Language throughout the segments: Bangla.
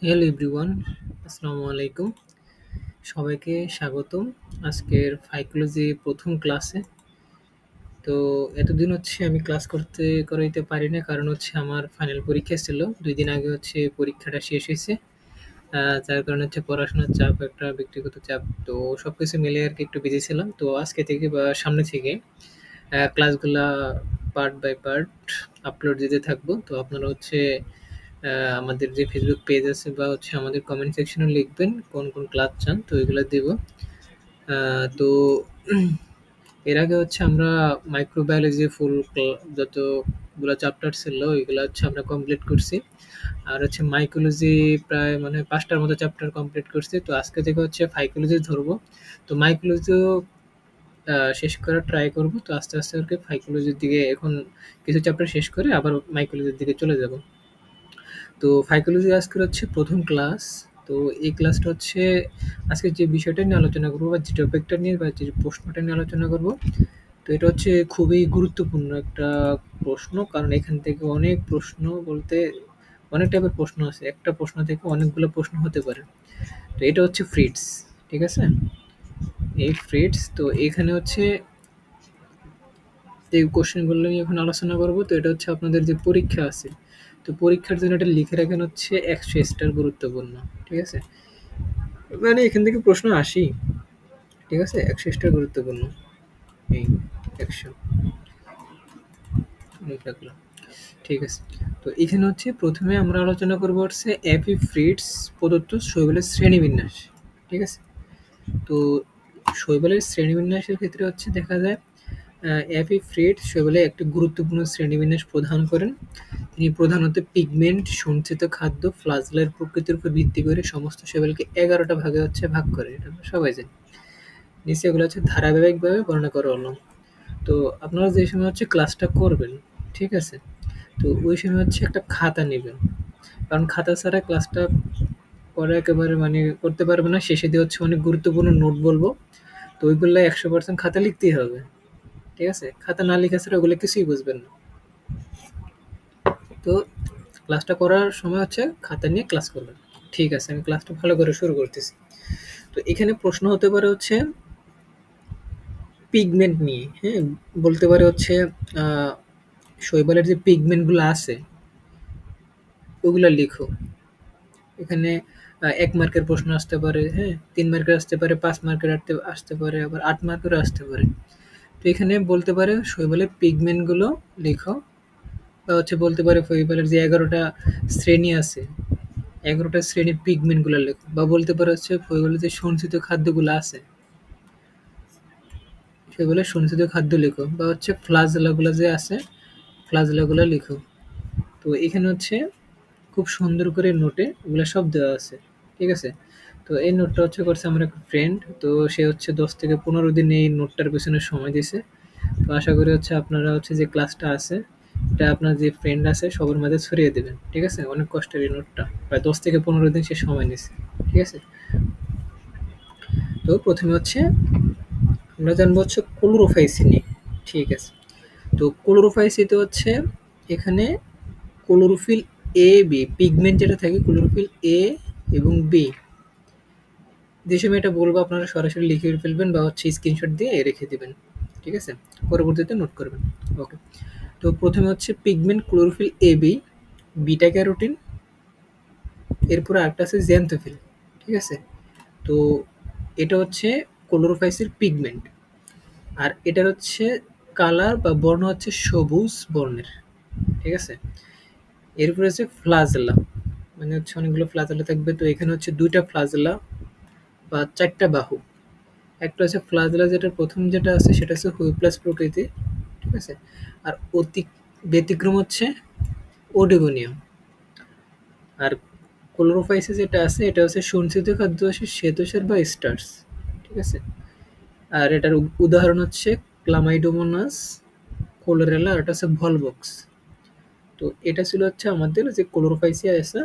হ্যালো এভরিওয়ান, আসসালামু আলাইকুম। সবাইকে স্বাগতম আজকের ফাইকোলজি প্রথম ক্লাসে। তো এতদিন আমি ক্লাস করাইতে পারি না, কারণ আমার ফাইনাল পরীক্ষা ছিল। ২ দিন আগে পরীক্ষাটা শেষ হইছে। যার কারণে পড়াশোনার চাপ, একটা ব্যক্তিগত চাপ, তো সবকিছু মিলে আরকি একটু বিজি ছিলাম। তো আজকে থেকে বা সামনে থেকে ক্লাসগুলা পার্ট বাই পার্ট আপলোড দিতে থাকবো। তো আপনারা আমাদের যে ফেসবুক পেজ আছে বা আমাদের কমেন্ট সেকশনে লিখবেন কোন ক্লাস চান, তো এগুলো দেব। তো এর আগে আমরা মাইক্রোবায়োলজি যতগুলো চ্যাপ্টার ছিল ওইগুলো আমরা কমপ্লিট করছি। আর মাইকোলজি প্রায় মানে ৫টার মতো চ্যাপ্টার কমপ্লিট করছি। তো আজকে থেকে ফাইকোলজি ধরবো। তো মাইকোলজিও শেষ করার ট্রাই করব। তো আস্তে আস্তে আর কি ফাইকোলজির দিকে এখন কিছু চ্যাপ্টার শেষ করে আবার মাইকোলজির দিকে চলে যাব। তো ফাইকোলজি আজকের প্রথম ক্লাস। তো এই ক্লাসটা আজকে যে বিষয়টা নিয়ে আলোচনা করবো বা যে টপিকটা নিয়ে বা যে প্রশ্নটা নিয়ে আলোচনা করব, তো এটা খুবই গুরুত্বপূর্ণ একটা প্রশ্ন, কারণ এখান থেকে অনেক প্রশ্ন বলতে অনেক টাইপের প্রশ্ন আছে। একটা প্রশ্ন থেকে অনেকগুলো প্রশ্ন হতে পারে। তো এটা ফ্রিটস, ঠিক আছে? এই ফ্রিটস, তো এখানে এই কোশ্চেনগুলো নিয়ে এখন আলোচনা করব। তো এটা আপনাদের যে পরীক্ষা আছে, তো পরীক্ষার জন্য এটা লিখে রাখেন ১০০ স্টার গুরুত্বপূর্ণ, ঠিক আছে? মানে এখান থেকে প্রশ্ন আসেই, ঠিক আছে? ১০০ স্টার গুরুত্বপূর্ণ, এই ১০০ লিখে রাখলাম, ঠিক আছে? তো এখানে প্রথমে আমরা আলোচনা করব অ্যাপিফ্রিটস প্রদত্ত শৈবালের শ্রেণীবিন্যাস, ঠিক আছে? তো শৈবালের শ্রেণীবিন্যাসের ক্ষেত্রে দেখা যায় অ্যাপিফ্রিট শৈবালের একটি গুরুত্বপূর্ণ শ্রেণীবিন্যাস প্রদান করেন। তিনি প্রধানত পিগমেন্ট, সঞ্চিত খাদ্য, ফ্লাজেলার প্রকৃতির উপর ভিত্তি করে সমস্ত শৈবালকে ১১টা ভাগে ভাগ করে। এটা আমরা সবাই জানি। নিচে এগুলো ধারাবাহিকভাবে বর্ণনা করা হলো। তো আপনারা যে সময় ক্লাসটা করবেন, ঠিক আছে? তো ওই সময় একটা খাতা নেবেন, কারণ খাতা ছাড়া ক্লাসটা করা একেবারে মানে করতে পারবে না। শেষে দিয়ে অনেক গুরুত্বপূর্ণ নোট বলবো, তো ওইগুলো ১০০% খাতা লিখতেই হবে, ঠিক আছে? খাতা না লেখা ছাড়া ওগুলো কিছুই বুঝবেন না। তো ক্লাসটা করার সময় খাতা নিয়ে ক্লাস করবেন, ঠিক আছে? আমি ক্লাসটা ভালো করে শুরু করতেছি। তো এখানে প্রশ্ন হতে পারে পিগমেন্ট নিয়ে, হ্যাঁ? বলতে পারে শৈবালের যে পিগমেন্টগুলো আছে ওগুলা লিখো। এখানে ১ মার্কের প্রশ্ন আসতে পারে, হ্যাঁ? ৩ মার্কের আসতে পারে, ৫ মার্কের আসতে পারে, আবার ৮ মার্কেরও আসতে পারে। তো এখানে বলতে পারে শৈবালের পিগমেন্টগুলো লিখো, বা বলতে পারে শৈবালের যে ১১টা শ্রেণী আছে, ১১টা শ্রেণীর পিগমেন্টগুলো লেখো, বা বলতে পারে শৈবালের যে সঞ্চিত খাদ্যগুলো আছে সেগুলো সঞ্চিত খাদ্য লিখো, বা ফ্লাজেলাগুলো যে আছে ফ্লাজেলাগুলো লিখো। তো এখানে খুব সুন্দর করে নোটে ওগুলো সব দেওয়া আছে, ঠিক আছে? তো এই নোটটা করছে আমার একটা ফ্রেন্ড। তো সে ১০ থেকে ১৫ দিন এই নোটটার পেছনে সময় দিছে। তো আশা করি আপনারা যে ক্লাসটা আছে এটা আপনার যে ফ্রেন্ড আছে সবার মাঝে ছড়িয়ে দেবেন, ঠিক আছে? অনেক কষ্টের এই নোটটা, প্রায় ১০ থেকে ১৫ দিন সে সময় নিছে, ঠিক আছে? তো প্রথমে আমরা জানবো ক্লোরোফাইসিন নিয়ে, ঠিক আছে? তো ক্লোরোফাইসিতে এখানে ক্লোরোফিল এ, বি, পিগমেন্ট যেটা থাকে ক্লোরোফিল এ এবং বি। যে সময় এটা বলবো আপনারা সরাসরি লিখে ফেলবেন বা স্ক্রিনশট দিয়ে রেখে দিবেন, ঠিক আছে? পরবর্তীতে নোট করবেন। ওকে। তো প্রথমে পিগমেন্ট ক্লোরোফিল এ, বি, বিটা ক্যারোটিন, এরপরে আরেকটা আছে জ্যান্থোফিল, ঠিক আছে? তো এটা ক্লোরোফাইসের পিগমেন্ট, আর এটার কালার বা বর্ণ সবুজ বর্ণের, ঠিক আছে? এরপরে ফ্লাজেলা, মানে অনেকগুলো ফ্লাজেলা থাকবে। তো এখানে ২টা ফ্লাজেলা বা ৪টা বাহু। একটা ফ্লাজেলা, যেটা প্রথম যেটা আছে সেটা হুইপ্লাস প্রকৃতি, ঠিক আছে? আর ব্যতিক্রম ওডিগোনিয়াম। আর ক্লোরোফাইসে যেটা আছে এটা সঞ্চিত খাদ্য শ্বেতসার বা স্টার্চ, ঠিক আছে? আর এটার উদাহরণ ক্লামাইডোমোনাস, কোলোরেলা, আর এটা ভলভক্স। তো এটা ছিল আমাদের যে ক্লোরোফাইসিয়া আছে।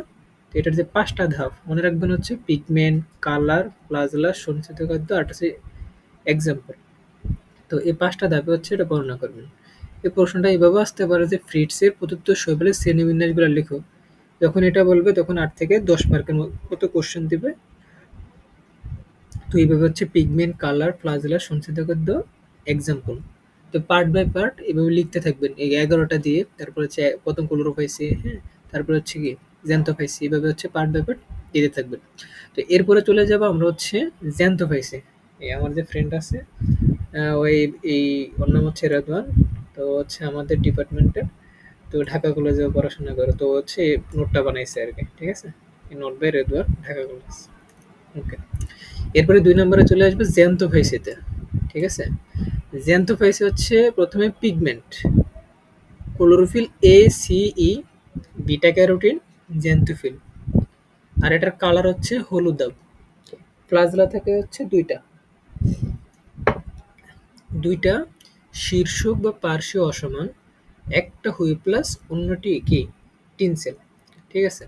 তো এটার যে ৫টা ধাপ মনে রাখবেন পিগমেন্ট, কালার, প্লাজেলা, সঞ্চিত খাদ্য, আর এটা এক্সাম্পল। তো এই ৫টা ধাপে এটা বর্ণনা করবেন। এই প্রশ্নটা এভাবে আসতে পারে যে ফ্রিটসের প্রদত্ত শৈবালের শ্রেণীবিন্যাসগুলো লিখো। যখন এটা বলবে তখন ৮ থেকে ১০ মার্কের মতো কোশ্চেন দিবে। তো এইভাবে হচ্ছে পিগমেন্ট, কালার, ফ্লাজেলা, সঞ্চিত খাদ্য, এক্সাম্পল। তো পার্ট বাই পার্ট এভাবে লিখতে থাকবেন এই ১১টা দিয়ে। তারপর হচ্ছে প্রথম ক্লোরোফাইসি, হ্যাঁ? তারপর হচ্ছে কি জ্যান্থোফাইসি, এভাবে হচ্ছে পার্ট বাই পার্ট দিতে থাকবেন। তো এরপরে চলে যাব আমরা হচ্ছে জ্যান্থোফাইসি। এই আমার যে ফ্রেন্ড আছে, ওই এই ওর নাম হচ্ছে রেদওয়ান। তো হচ্ছে আমাদের ডিপার্টমেন্টের, তো ঢাকা কলেজে পড়াশোনা করে। তো হচ্ছে নোটটা বানাইছে আরকি। ঠিক আছে? এই note by Redwan, Dhaka college. Okay. এরপরে ২ নম্বরে চলে আসবে জ্যান্থোফাইসিতে। ঠিক আছে? জ্যান্থোফাইসি হচ্ছে প্রথমে পিগমেন্ট, ক্লোরোফিল এ, c, e, beta carotene, xanthophyll. আর এটার কালার হচ্ছে হলুদাভ। ফ্লাজেলা থাকে হচ্ছে ২টা। ২টা শীর্ষক বা পার্শ্বীয় অসমান, একটা হুইপ্লাস, অন্যটি কি টিনসেল। ঠিক আছে?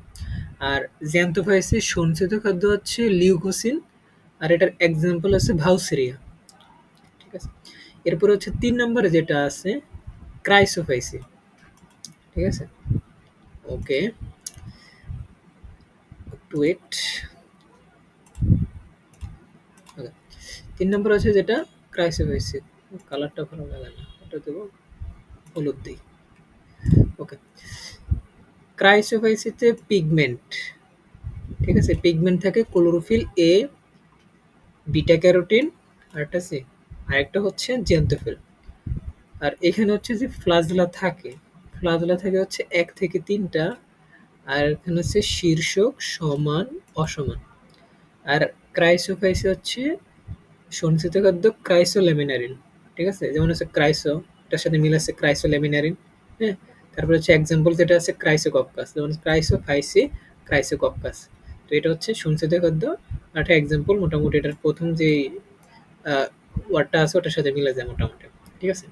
আর জ্যান্থোফাইসিস সঞ্চিত খাদ্য হচ্ছে লিউকোসিন, আর এটার এক্সাম্পল আছে ভাউসেরিয়া। ঠিক আছে? এরপরে হচ্ছে ৩ নম্বরে যেটা আছে ক্রাইসোফাইসি। ঠিক আছে? ওকে, একটু ওয়েট। ওকে, ৩ নম্বর আছে যেটা ক্রাইসোফাইসি। কালারটা ভালো লাগে না, ওটা দেবো হলুদ দিই। ওকে, ক্রাইসোফাইসিতে পিগমেন্ট। ঠিক আছে? পিগমেন্ট থাকে ক্লোরোফিল এ, বিটা ক্যারোটিন, আরেকটা সি, আরেকটা হচ্ছে জ্যান্থোফিল। আর এখানে হচ্ছে যে ফ্লাজেলা থাকে, ফ্লাজেলা থাকে হচ্ছে ১ থেকে ৩টা। আর এখানে হচ্ছে শীর্ষক, সমান, অসমান। আর ক্রাইসোফাইসি হচ্ছে সঞ্চিত খাদ্য ক্রাইসোল্যামিনারিন। ঠিক আছে? যেমন হচ্ছে ক্রাইসো, এটার সাথে মিল আছে ক্রাইসোল্যামিনারিন। হ্যাঁ? তারপরে হচ্ছে এক্সাম্পল যেটা আছে ক্রাইসোকক্কাস, যেমন ক্রাইসোফাইসি, ক্রাইসোকক্কাস। তো এটা হচ্ছে সঞ্চিত খাদ্য। আর একটা এক্সাম্পল, মোটামুটি এটার প্রথম যে ওয়ার্ডটা আছে ওটার সাথে মিলে যায় মোটামুটি। ঠিক আছে?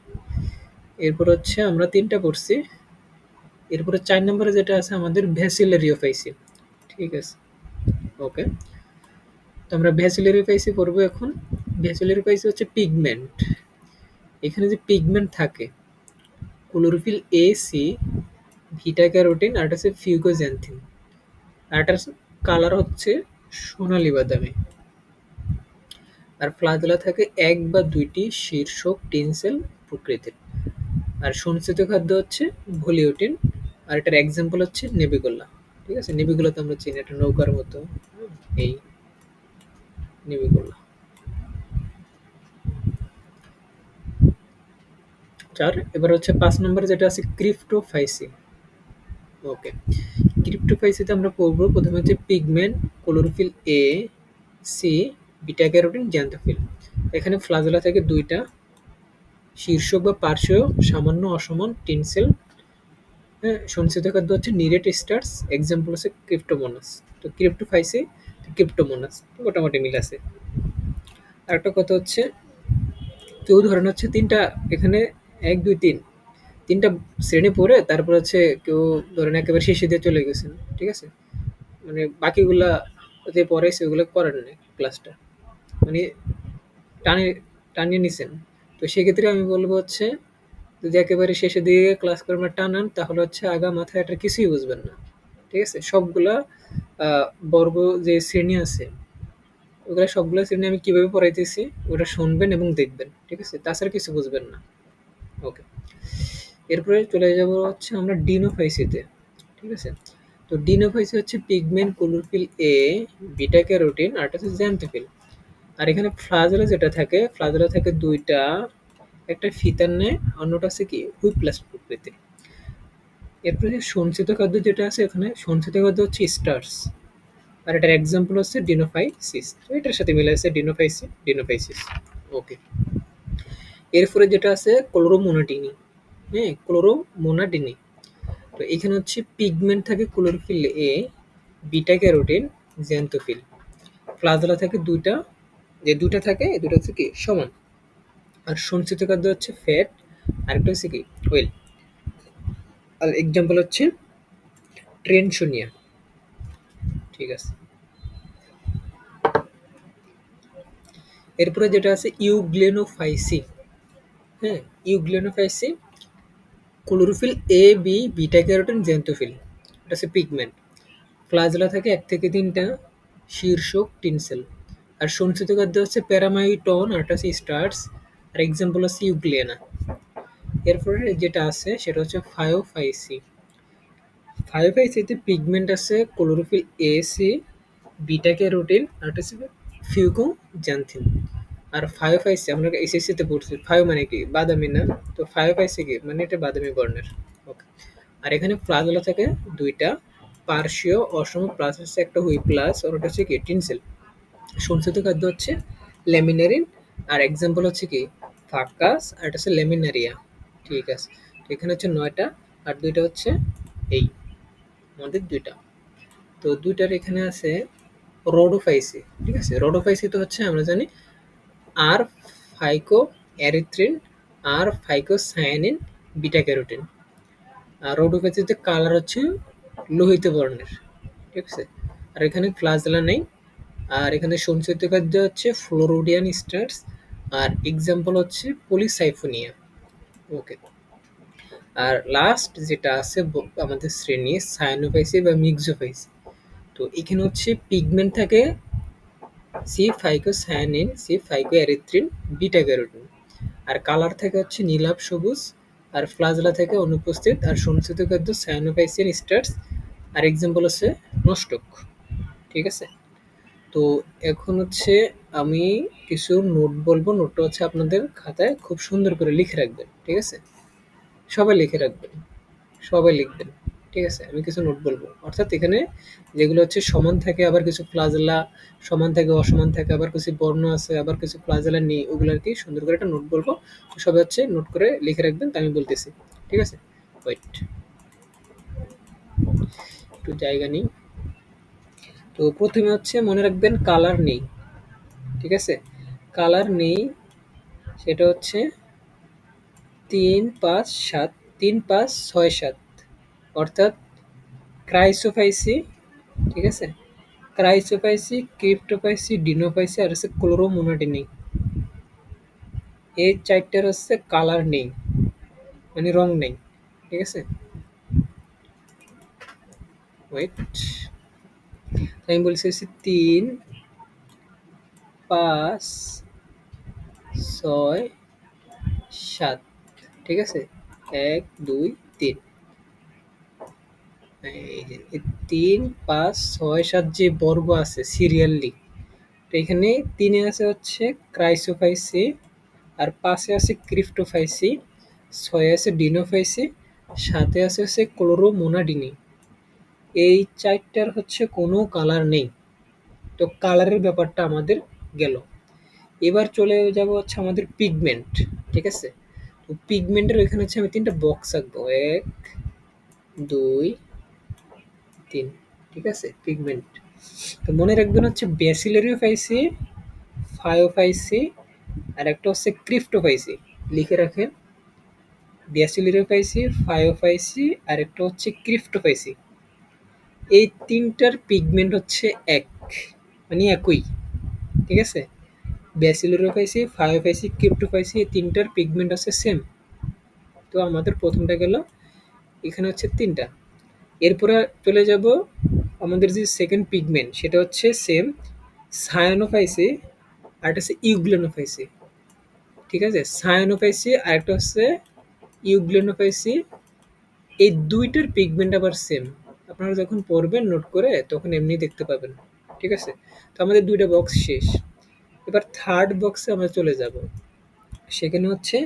এরপর হচ্ছে আমরা ৩টা পড়ছি। এরপরে ৪ নম্বরে যেটা আছে আমাদের ভ্যাসিলারিওফাইসি। ঠিক আছে? ওকে। তো আমরা ভ্যাসিলারিওফাইসি পড়বো এখন। ভ্যাসিলারিওফাইসি হচ্ছে পিগমেন্ট। এখানে যে পিগমেন্ট থাকে ক্লোরোফিল এ, সি, ভিটা ক্যারোটিন, আর একটা হচ্ছে ফিউকোজ্যান্থিন। আর এটার কালার হচ্ছে সোনালী বাদামি। আর ফ্লাজেলা থাকে ১ বা ২টি শীর্ষক টিনসেল প্রকৃতির। আর সঞ্চিত খাদ্য হচ্ছে ভলিউটিন। আর এটার এক্সাম্পল হচ্ছে নেবিগোলা। ঠিক আছে? নেবিগোলা তো আমরা চিনি, একটা নৌকার মতো। এই নেবিগোলা। ৪। এবার হচ্ছে ৫ নম্বরে যেটা আছে ক্রিপ্টোফাইসি। ওকে, ক্রিপ্টোফাইসিতে আমরা পড়বো প্রথমে হচ্ছে পিগমেন্ট, ক্লোরোফিল এ, সি, বিটা ক্যারোটিন, জ্যান্থোফিল। এখানে ফ্লাজেলা থাকে ২টা, শীর্ষক বা পার্শ্বীয়, সামান্য, অসমান, টিনসেল। হ্যাঁ? সঞ্চিত খাদ্য হচ্ছে নিরেট স্টার্স, এক্সাম্পল হচ্ছে ক্রিপ্টোমোনাস। তো ক্রিপ্টোফাইসি, ক্রিপ্টোমোনাস মোটামুটি মিল আছে। আরেকটা কথা হচ্ছে, কেউ ধরেন হচ্ছে ৩টা এখানে ১, ২, ৩ ৩টা শ্রেণী পড়ে তারপর হচ্ছে কেউ ধরেন একেবারে শেষে দিয়ে চলে গেছেন। ঠিক আছে? মানে বাকিগুলা যে পড়াইছে ওগুলো করেন নাই ক্লাসটা। মানে টানে টানিয়ে নিছেন। তো সেক্ষেত্রে আমি বলব হচ্ছে, যদি একেবারে শেষের দিকে ক্লাস কর্মে টানান তাহলে হচ্ছে আগা মাথায় এটার কিছুই বুঝবেন না। ঠিক আছে? সবগুলা বর্গ যে শ্রেণী আছে ওগুলা সবগুলা শ্রেণী আমি কিভাবে পড়াইতেছি ওটা শুনবেন এবং দেখবেন। ঠিক আছে? তাছাড়া কিছু বুঝবেন না। ওকে। এরপরে চলে যাব হচ্ছে আমরা ডিনোফাইসিতে। ঠিক আছে? তো ডিনোফাইসি হচ্ছে pigment, chlorophyll a, beta carotene, আর একটা হচ্ছে জ্যান্থোফিল। আর এখানে ফ্লাজেলা যেটা থাকে, ফ্লাজেলা থাকে ২টা, একটা ফিতার ন্যায়, অন্যটা আছে কি হুইপ্লাস প্রকৃতির। এরপরে সঞ্চিত খাদ্য যেটা আছে, এখানে সঞ্চিত খাদ্য হচ্ছে স্টার্স। আর এটার এক্সাম্পল হচ্ছে ডিনোফাইসিস। তো এটার সাথে মিলে আছে ডিনোফাইসি, ডিনোফাইসিস। ওকে। এরপরে যেটা আছে ক্লোরোমোনাটিনি। হ্যাঁ? ক্লোরোমোনাটিনি। তো এখানে হচ্ছে পিগমেন্ট থাকে chlorophyll a, beta carotene, xanthophyll. Flagella থাকে ২টা, যে ২টা থাকে এই ২টা হচ্ছে কি সমান। আর সঞ্চিত খাদ্য হচ্ছে ফ্যাট, আরেকটা হচ্ছে কি ওয়েল। আর এক্সাম্পল হচ্ছে ট্রেনশোনিয়া। ঠিক আছে? এরপরে যেটা আছে ইউগ্লেনোফাইসি। হ্যাঁ? ইউগ্লেনোফাইসি, ক্লোরোফিল এ, বি, বিটা ক্যারোটিন, জ্যান্থোফিল। এটা হচ্ছে পিগমেন্ট। ফ্লাজেলা থাকে ১ থেকে ৩ টা শীর্ষক টিনসেল। আর সঞ্চিত খাদ্য হচ্ছে প্যারামাইটন আরটা হচ্ছে স্টার্চ আর এক্সাম্পল হচ্ছে ইউগ্লিয়ানা। এরপরে যেটা আছে সেটা হচ্ছে ফায়োফাইসি। ফায়োফাইসিতে পিগমেন্ট আছে ক্লোরোফিল এ, সি, বিটা ক্যারোটিন আর একটা হচ্ছে ফিউকোজ্যান্থিন। আর ফায়োফাইসি আমরা এসএসসিতে পড়ছি। ফায়ো মানে কি? বাদামি না? তো ফায়োফাইসি কি? মানে এটা বাদামি বর্ণের। ওকে। আর এখানে ফ্লাজেলা থাকে ২ টা পার্শ্বীয় অসম প্লাস হচ্ছে একটা হুইপ্লাস আর ওটা হচ্ছে কি টিনসেল। সঞ্চিত খাদ্য হচ্ছে ল্যামিনারিন আর এক্সাম্পল হচ্ছে কি ফাকাস আর এটা হচ্ছে ল্যামিনারিয়া। ঠিক আছে। তো এখানে হচ্ছে ৯ টা আর ২ টা হচ্ছে এই আমাদের ২ টা। তো ২ টার এখানে আছে রোডোফাইসি। ঠিক আছে? রোডোফাইসি তো হচ্ছে আমরা জানি আর ফাইকোএরিথ্রিন, আর ফাইকোসায়ানিন, বিটা ক্যারোটিন। আর রোডোফাইসিতে কালার হচ্ছে লোহিত বর্ণের। ঠিক আছে? আর এখানে ফ্লাজেলা নেই। আর এখানে সঞ্চিত খাদ্য হচ্ছে ফ্লোরোডিয়ান স্টার্স আর এক্সাম্পল হচ্ছে পলিসাইফোনিয়া। ওকে। আর লাস্ট যেটা আছে আমাদের শ্রেণী সায়ানোফাইসি বা মিক্সোফাইসি। তো এখানে হচ্ছে পিগমেন্ট থাকে c phycocyanin, c phycoerythrin, beta carotene. আর কালার থাকে হচ্ছে নীলাভ সবুজ। আর ফ্লাজেলা থেকে অনুপস্থিত। আর সঞ্চিত খাদ্য সায়ানোফাইসিয়ান স্টার্স আর এক্সাম্পল হচ্ছে নস্টক। ঠিক আছে? তো এখন হচ্ছে আমি কিছু নোট বলবো। নোটটা হচ্ছে আপনাদের খাতায় খুব সুন্দর করে লিখে রাখবেন। ঠিক আছে? সবাই লিখে রাখবেন। সবাই লিখবেন। ঠিক আছে? আমি কিছু নোট বলবো। অর্থাৎ এখানে যেগুলো হচ্ছে সমান থাকে, আবার কিছু ফ্লাজেলা সমান থাকে, অসমান থাকে, আবার কিছু বর্ণ আছে, আবার কিছু ফ্লাজেলা নেই। ওগুলো আরকি সুন্দর করে একটা নোট বলবো। তো সবাই হচ্ছে নোট করে লিখে রাখবেন। তা আমি বলতেছি। ঠিক আছে? ওয়েট। একটু জায়গা নিই। তো প্রথমে হচ্ছে মনে রাখবেন কালার নেই। ঠিক আছে? কালার নেই সেটা হচ্ছে ৩, ৫, ৭, ৩, ৫, ৬, ৭ অর্থাৎ ক্রাইসোফাইসি। ঠিক আছে? ক্রাইসোফাইসি, ক্রিপ্টোফাইসি, ডিনোফাইসি আর হচ্ছে ক্লোরোমোনাটিনি। এই ৪ টার হচ্ছে কালার নেই, মানে রং নেই। ঠিক আছে? ওয়েট। আমি বলছি হচ্ছে ৩, ৫, ৬, ৭। ঠিক আছে? ১, ২, ৩। এই যে ৩, ৫, ৬, ৭ যে বর্গ আছে সিরিয়ালি। তো এখানে ৩ এ আছে হচ্ছে ক্রাইসোফাইসি, আর ৫ এ আছে ক্রিপ্টোফাইসি, ৬ এ আছে ডিনোফাইসি, ৭ এ আছে হচ্ছে ক্লোরোমোনাডিনি। এই ৪ টার হচ্ছে কোনো কালার নেই। তো কালারের ব্যাপারটা আমাদের গেল। এবার চলে যাব হচ্ছে আমাদের পিগমেন্ট। ঠিক আছে? তো পিগমেন্টের এখানে হচ্ছে আমি ৩ টা বক্স আঁকবো। ১, ২, ৩। ঠিক আছে? পিগমেন্ট। তো মনে রাখবেন হচ্ছে ব্যাসিলারিওফাইসি, ফায়োফাইসি আর একটা হচ্ছে ক্রিপ্টোফাইসি। লিখে রাখেন। ব্যাসিলারিওফাইসি, ফায়োফাইসি আর একটা হচ্ছে ক্রিপ্টোফাইসি। এই ৩ টার পিগমেন্ট হচ্ছে এক, মানে একই। ঠিক আছে? ব্যাসিলারিওফাইসি, ফায়োফাইসি, ক্রিপ্টোফাইসি এই ৩ টার পিগমেন্ট হচ্ছে সেম। তো আমাদের প্রথমটা গেল। এখানে হচ্ছে ৩ টা। এরপরে চলে যাব আমাদের যে সেকেন্ড পিগমেন্ট সেটা হচ্ছে সেম সায়ানোফাইসি আর একটা হচ্ছে ইউগ্লেনোফাইসি। ঠিক আছে? সায়ানোফাইসি আর একটা হচ্ছে ইউগ্লেনোফাইসি। এই ২ টার পিগমেন্ট আবার সেম। আপনারা যখন পড়বেন নোট করে তখন এমনি দেখতে পাবেন। ঠিক আছে? তো আমাদের ২ টা বক্স শেষ। এবার থার্ড বক্সে আমরা চলে যাব। সেখানে হচ্ছে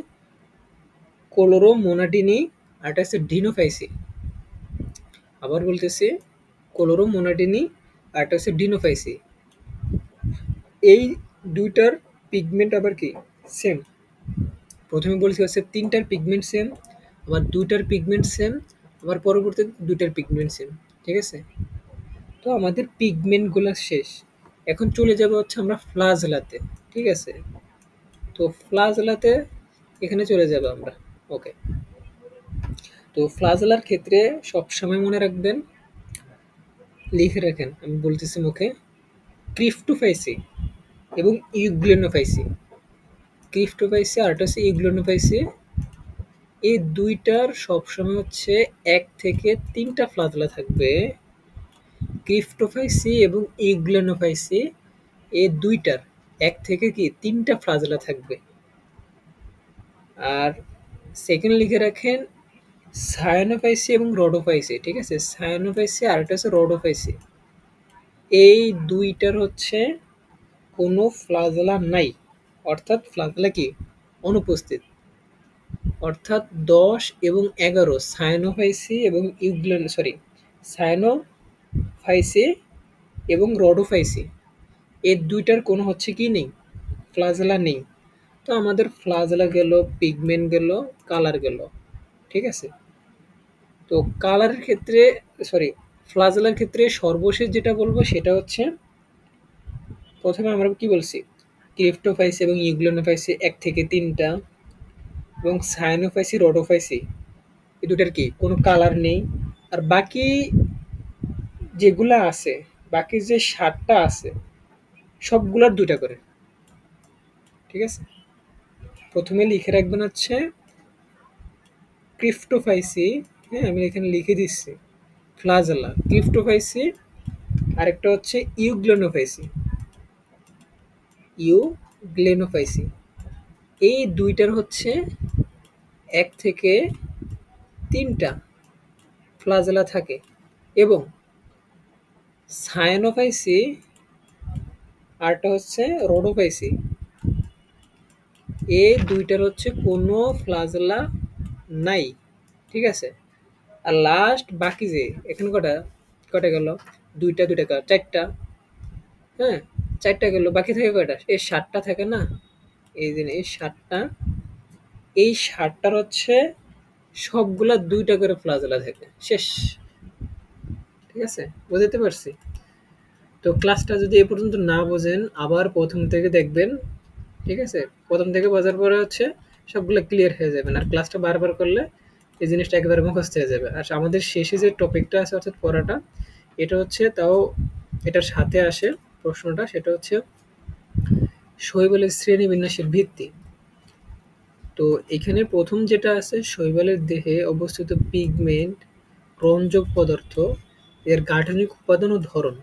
ক্লোরোমোনাটিনি আর একটা হচ্ছে ডিনোফাইসি। আবার বলতেছি ক্লোরোমোনাটিনি আর একটা হচ্ছে ডিনোফাইসি। এই ২ টার পিগমেন্ট আবার কি সেম। প্রথমে বলছি হচ্ছে ৩ টার পিগমেন্ট সেম, আবার ২ টার পিগমেন্ট সেম, আবার পরবর্তীতে ২ টার পিগমেন্ট সেম। ঠিক আছে? তো আমাদের পিগমেন্টগুলো শেষ। এখন চলে যাব হচ্ছে আমরা ফ্লাজেলাতে। ঠিক আছে? তো ফ্লাজেলাতে এখানে চলে যাব আমরা। ওকে। তো ফ্লাজেলার ক্ষেত্রে সবসময় মনে রাখবেন, লিখে রাখেন, আমি বলতেছি মুখে, ক্রিপ্টোফাইসি এবং ইউগ্লেনোফাইসি। ক্রিপ্টোফাইসি আর একটা হচ্ছে ইউগ্লেনোফাইসি। এই ২ টার সবসময় হচ্ছে ১ থেকে ৩ টা ফ্লাজেলা থাকবে। ক্রিপ্টোফাইসি এবং ইউগ্লোনোফাইসি এই দুইটার এক থেকে কি তিনটা ফ্লাজেলা থাকবে। আর সেকেন্ড লিখে রাখেন সায়ানোফাইসি এবং রোডোফাইসি, ঠিক আছে? সায়ানোফাইসি আর একটা হচ্ছে রোডোফাইসি। এই দুইটার হচ্ছে কোনো ফ্লাজেলা নাই, অর্থাৎ ফ্লাজেলা কি অনুপস্থিত। অর্থাৎ 10 এবং 11 সায়ানোফাইসি এবং সায়ানোফাইসি এবং রোডোফাইসি এই দুইটার কোনো হচ্ছে কি নেই, ফ্লাজেলা নেই। তো আমাদের ফ্লাজেলা গেল, পিগমেন্ট গেল, কালার গেল, ঠিক আছে? তো কালারের ক্ষেত্রে সরি ফ্লাজেলার ক্ষেত্রে সর্বশেষ যেটা বলবো সেটা হচ্ছে, প্রথমে আমরা কি বলছি, ক্রিপ্টোফাইসি এবং ইউগ্লোনোফাইসি 1 থেকে 3টা এবং সায়ানোফাইসি রোডোফাইসি এই দুটার কি কোনো কালার নেই। আর বাকি যেগুলা আছে, বাকি যে 7টা আছে সবগুলার 2টা করে, ঠিক আছে? প্রথমে লিখে রাখবেন হচ্ছে ক্রিপ্টোফাইসি, হ্যাঁ আমি এখানে লিখে দিচ্ছি ফ্লাজেলা, ক্রিপ্টোফাইসি, আরেকটা হচ্ছে ইউগ্লোনোফাইসি। এই দুইটার হচ্ছে 1 থেকে 3টা ফ্লাজেলা থাকে এবং সায়ানোফাইসি আরটা হচ্ছে রোডোফাইসি, এই দুইটার হচ্ছে কোনো ফ্লাজেলা নাই, ঠিক আছে? আর লাস্ট বাকি যে এখানে কটা কটা গেল, দুইটা দুইটা 4টা, হ্যাঁ 4টা গেল, বাকি থাকে কয়টা, এই 7টা থাকে না, এই যে এই 7টা, এই 7টার হচ্ছে সবগুলা 2টা করে ফ্লাজেলা থাকে, শেষ। ঠিক আছে, বুঝতে পারছি? তো ক্লাসটা যদি এ পর্যন্ত না বোঝেন আবার প্রথম থেকে দেখবেন, ঠিক আছে? প্রথম থেকে বোঝার পরে হচ্ছে সবগুলো ক্লিয়ার হয়ে যাবেন। আর ক্লাসটা বারবার করলে এই জিনিসটা একেবারে মুখস্থ হয়ে যাবে। আর আমাদের শেষে যে টপিকটা আছে অর্থাৎ পড়াটা, এটা হচ্ছে তাও এটার সাথে আসে প্রশ্নটা, সেটা হচ্ছে শৈবালের শ্রেণীবিন্যাসের ভিত্তি। তো এখানে প্রথম যেটা আছে, শৈবালের দেহে অবস্থিত পিগমেন্ট, রঞ্জক পদার্থ, এর গাঠনিক উপাদান ও ধরন,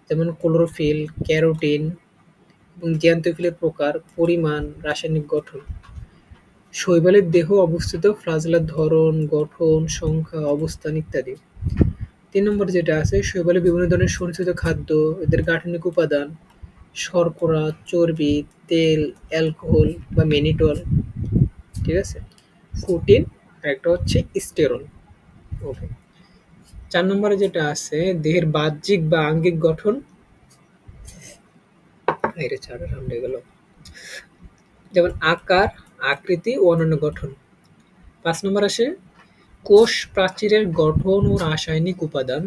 যেমন ক্লোরোফিল, ক্যারোটিন এবং জ্যান্থোফিলের প্রকার, পরিমাণ, রাসায়নিক গঠন। শৈবালের দেহ অবস্থিত ফ্লাজেলার ধরন, গঠন, সংখ্যা, অবস্থান ইত্যাদি। 3 নম্বর যেটা আছে, শৈবালে বিভিন্ন ধরনের সঞ্চিত খাদ্য, এদের গাঠনিক উপাদান, শর্করা, চর্বি, তেল, অ্যালকোহল বা ম্যানিটল, ঠিক আছে? প্রোটিন, আর একটা হচ্ছে স্টেরল। ওকে। 4 নম্বরে যেটা আছে, দেহের বাহ্যিক বা আঙ্গিক গঠন, এর ছাড়া সামনে গেল, যেমন আকার, আকৃতি ও অন্যান্য গঠন। 5 নম্বর আসে কোষ প্রাচীরের গঠন ও রাসায়নিক উপাদান।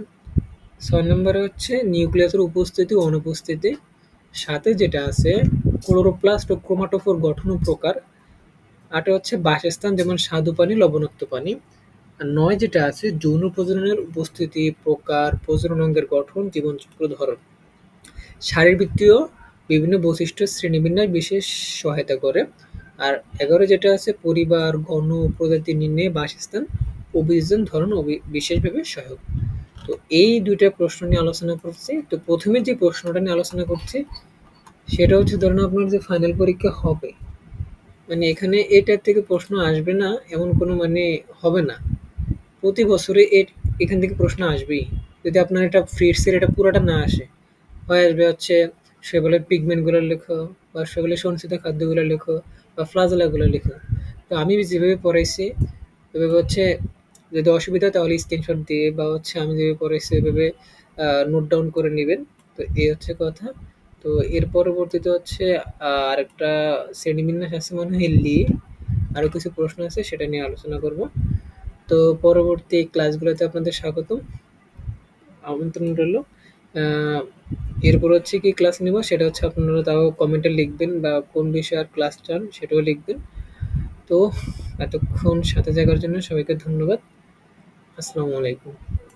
6 নম্বরে হচ্ছে নিউক্লিয়াসের উপস্থিতি ও অনুপস্থিতি। 7 যেটা আছে ক্লোরোপ্লাস্ট ও ক্রোমাটোফোর গঠন ও প্রকার। 8 হচ্ছে বাসস্থান, যেমন স্বাদু পানি, লবণাক্ত পানি। আর 9 যেটা আছে যৌন প্রজননের উপস্থিতি, প্রকার, প্রজনন অঙ্গের গঠন, জীবনচক্র ধরন। শারীরবৃত্তীয় বিভিন্ন বৈশিষ্ট্য শ্রেণীবিন্যাস বিশেষ সহায়তা করে। আর 11 যেটা আছে পরিবার, গণ, প্রজাতি নির্ণয়ে বাসস্থান, অভিযোজন, ধরন বিশেষভাবে সহায়ক। তো এই 2টা প্রশ্ন নিয়ে আলোচনা করছি। তো প্রথমে যে প্রশ্নটা নিয়ে আলোচনা করছি সেটা হচ্ছে, ধরুন আপনার যে ফাইনাল পরীক্ষা হবে, মানে এখানে এটার থেকে প্রশ্ন আসবে না এমন কোনো মানে হবে না। প্রতি বছরে এখান থেকে প্রশ্ন আসবেই। যদি আপনার এটা ফ্রিটসের এটা পুরোটা না আসে, হয় আসবে হচ্ছে শৈবালের পিগমেন্টগুলো লেখো, বা শৈবালের সঞ্চিত খাদ্যগুলো লেখো, বা ফ্লাজেলাগুলো লেখো। তো আমি যেভাবে পড়াইছি এভাবে হচ্ছে, যদি অসুবিধা হয় তাহলে স্ক্রিনশট দিয়ে, বা হচ্ছে আমি যেভাবে পড়াইছি ওইভাবে নোট ডাউন করে নেবেন। তো এই হচ্ছে কথা। তো এর পরবর্তীতে হচ্ছে আরেকটা শ্রেণীবিন্যাস আছে মনে হয় লি, আরও কিছু প্রশ্ন আছে সেটা নিয়ে আলোচনা করব। তো পরবর্তী ক্লাসগুলোতে আপনাদের স্বাগতম, আমন্ত্রণ রইল। এরপর হচ্ছে কি ক্লাস নেব সেটা হচ্ছে আপনারা তাও কমেন্টে লিখবেন, বা কোন বিষয়ে আর ক্লাস চান সেটাও লিখবেন। তো এতক্ষণ সাথে থাকার জন্য সবাইকে ধন্যবাদ। আসসালামু আলাইকুম।